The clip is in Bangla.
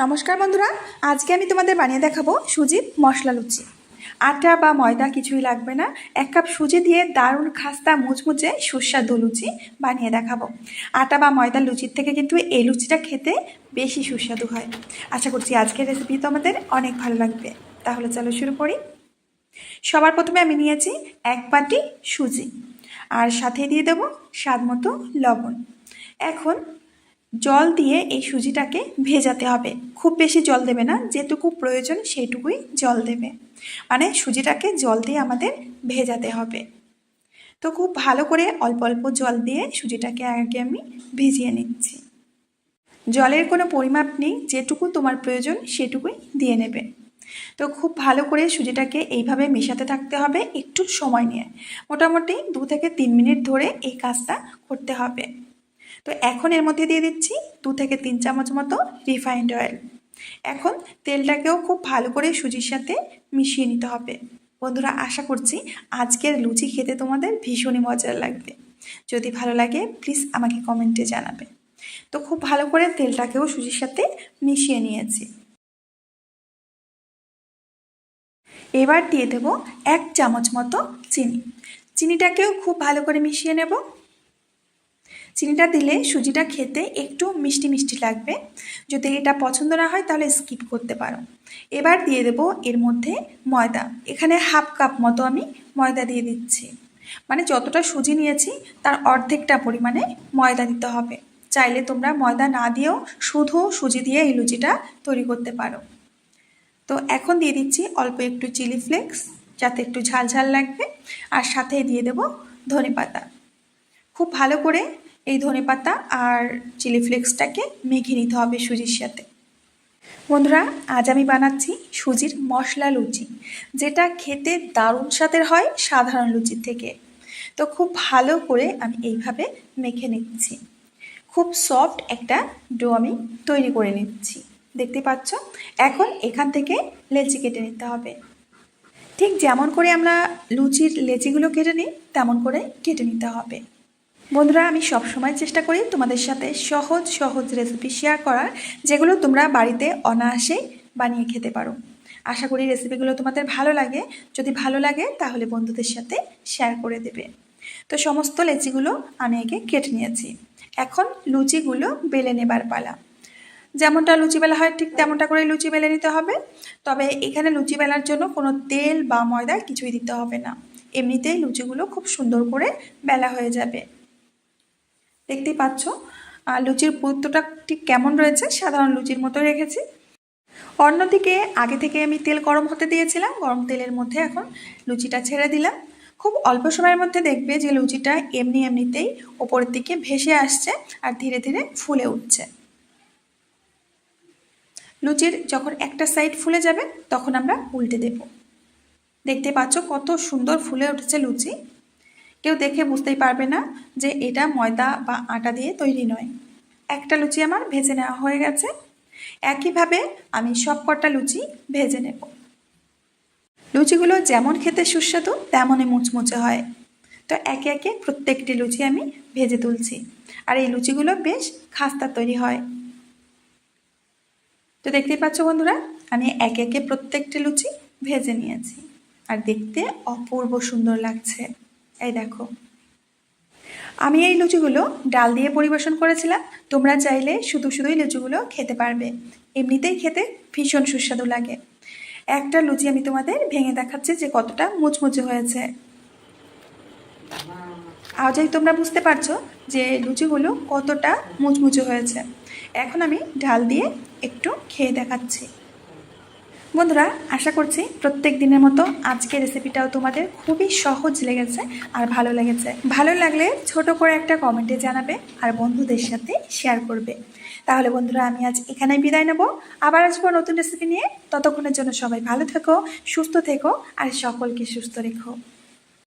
নমস্কার বন্ধুরা, আজকে আমি তোমাদের বানিয়ে দেখাবো সুজির মশলা লুচি। আটা বা ময়দা কিছুই লাগবে না, 1 কাপ সুজি দিয়ে দারুণ খাস্তা মুচমুচে সুস্বাদু লুচি বানিয়ে দেখাবো। আটা বা ময়দার লুচির থেকে কিন্তু এই লুচিটা খেতে বেশি সুস্বাদু হয়। আশা করছি আজকের রেসিপি তোমাদের অনেক ভালো লাগবে। তাহলে চলো শুরু করি। সবার প্রথমে আমি নিয়েছি 1 বাটি সুজি, আর সাথে দিয়ে দেবো স্বাদ মতো লবণ। এখন জল দিয়ে এই সুজিটাকে ভেজাতে হবে। খুব বেশি জল দেবে না, যেটুকু প্রয়োজন সেইটুকুই জল দেবে, মানে সুজিটাকে জল দিয়ে আমাদের ভেজাতে হবে। তো খুব ভালো করে অল্প অল্প জল দিয়ে সুজিটাকে আগে আমি ভিজিয়ে নিচ্ছি। জলের কোনো পরিমাপ নেই, যেটুকু তোমার প্রয়োজন সেটুকুই দিয়ে নেবে। তো খুব ভালো করে সুজিটাকে এইভাবে মেশাতে থাকতে হবে একটু সময় নিয়ে। মোটামুটি 2 থেকে 3 মিনিট ধরে এই কাজটা করতে হবে। তো এখন এর মধ্যে দিয়ে দিচ্ছি 2 থেকে 3 চামচ মতো রিফাইন্ড অয়েল। এখন তেলটাকেও খুব ভালো করে সুজির সাথে মিশিয়ে নিতে হবে। বন্ধুরা, আশা করছি আজকের লুচি খেতে তোমাদের ভীষণই মজার লাগবে। যদি ভালো লাগে প্লিজ আমাকে কমেন্টে জানাবে। তো খুব ভালো করে তেলটাকেও সুজির সাথে মিশিয়ে নিয়েছি। এবার দিয়ে দেব 1 চামচ মতো চিনি। চিনিটাকেও খুব ভালো করে মিশিয়ে নেব। চিনিটা দিলে সুজিটা খেতে একটু মিষ্টি মিষ্টি লাগবে। যদি এটা পছন্দ না হয় তাহলে স্কিপ করতে পারো। এবার দিয়ে দেব এর মধ্যে ময়দা। এখানে 1/2 কাপ মতো আমি ময়দা দিয়ে দিচ্ছি, মানে যতটা সুজি নিয়েছি তার অর্ধেকটা পরিমাণে ময়দা দিতে হবে। চাইলে তোমরা ময়দা না দিয়েও শুধু সুজি দিয়ে এই লুচিটা তৈরি করতে পারো। তো এখন দিয়ে দিচ্ছি অল্প একটু চিলি ফ্লেক্স, যাতে একটু ঝাল ঝাল লাগবে, আর সাথে দিয়ে দেব ধনেপাতা। খুব ভালো করে এই ধনেপাতা আর চিলি ফ্লেক্সটাকে মেখে নিতে হবে সুজির সাথে। বন্ধুরা, আজ আমি বানাচ্ছি সুজির মশলা লুচি, যেটা খেতে দারুণ স্বাদের হয় সাধারণ লুচির থেকে। তো খুব ভালো করে আমি এইভাবে মেখে নিচ্ছি। খুব সফট একটা ডো আমি তৈরি করে নিচ্ছি, দেখতে পাচ্ছ। এখন এখান থেকে লেচি কেটে নিতে হবে। ঠিক যেমন করে আমরা লুচির লেচিগুলো কেটে নিই তেমন করে কেটে নিতে হবে। বন্ধুরা, আমি সবসময় চেষ্টা করি তোমাদের সাথে সহজ সহজ রেসিপি শেয়ার করার, যেগুলো তোমরা বাড়িতে অনায়াসে বানিয়ে খেতে পারো। আশা করি রেসিপিগুলো তোমাদের ভালো লাগে। যদি ভালো লাগে তাহলে বন্ধুদের সাথে শেয়ার করে দেবে। তো সমস্ত লেচিগুলো আমি আগে কেটে নিয়েছি। এখন লুচিগুলো বেলে নেবার পালা। যেমনটা লুচি বেলা হয় ঠিক তেমনটা করে লুচি বেলে নিতে হবে। তবে এখানে লুচি বেলার জন্য কোনো তেল বা ময়দা কিছুই দিতে হবে না, এমনিতেই লুচিগুলো খুব সুন্দর করে বেলা হয়ে যাবে। দেখতেই পাচ্ছ লুচির পুরুত্বটা ঠিক কেমন রয়েছে, সাধারণ লুচির মতো রেখেছি। অন্যদিকে আগে থেকে আমি তেল গরম হতে দিয়েছিলাম, গরম তেলের মধ্যে এখন লুচিটা ছেড়ে দিলাম। খুব অল্প সময়ের মধ্যে দেখবে যে লুচিটা এমনিতেই ওপরের দিকে ভেসে আসছে আর ধীরে ধীরে ফুলে উঠছে। লুচির যখন একটা সাইড ফুলে যাবে তখন আমরা উল্টে দেব। দেখতে পাচ্ছ কত সুন্দর ফুলে উঠেছে লুচি। কেউ দেখে বুঝতেই পারবে না যে এটা ময়দা বা আটা দিয়ে তৈরি নয়। একটা লুচি আমার ভেজে নেওয়া হয়ে গেছে। একইভাবে আমি সব কটা লুচি ভেজে নেব। লুচিগুলো যেমন খেতে সুস্বাদু তেমনই মুচমুচে হয়। তো একে একে প্রত্যেকটি লুচি আমি ভেজে তুলছি, আর এই লুচিগুলো বেশ খাস্তা তৈরি হয়। তো দেখতেই পাচ্ছ বন্ধুরা, আমি একে একে প্রত্যেকটি লুচি ভেজে নিয়েছি, আর দেখতে অপূর্ব সুন্দর লাগছে। এই দেখো, আমি এই লুচিগুলো ডাল দিয়ে পরিবেশন করেছিলাম। তোমরা চাইলে শুধুই লুচিগুলো খেতে পারবে, এমনিতেই খেতে ভীষণ সুস্বাদু লাগে। একটা লুচি আমি তোমাদের ভেঙে দেখাচ্ছি যে কতটা মুচমুচে হয়েছে। আজই তোমরা বুঝতে পারছো যে লুচিগুলো কতটা মুচমুচে হয়েছে। এখন আমি ডাল দিয়ে একটু খেয়ে দেখাচ্ছি। বন্ধুরা, আশা করছি প্রত্যেক দিনের মতো আজকের রেসিপিটাও তোমাদের খুবই সহজ লেগেছে আর ভালো লেগেছে। ভালো লাগলে ছোট করে একটা কমেন্টে জানাবে আর বন্ধুদের সাথে শেয়ার করবে। তাহলে বন্ধুরা, আমি আজ এখানেই বিদায় নেব। আবার আসবো নতুন রেসিপি নিয়ে। ততক্ষণের জন্য সবাই ভালো থেকো, সুস্থ থেকো আর সকলকে সুস্থ রেখো।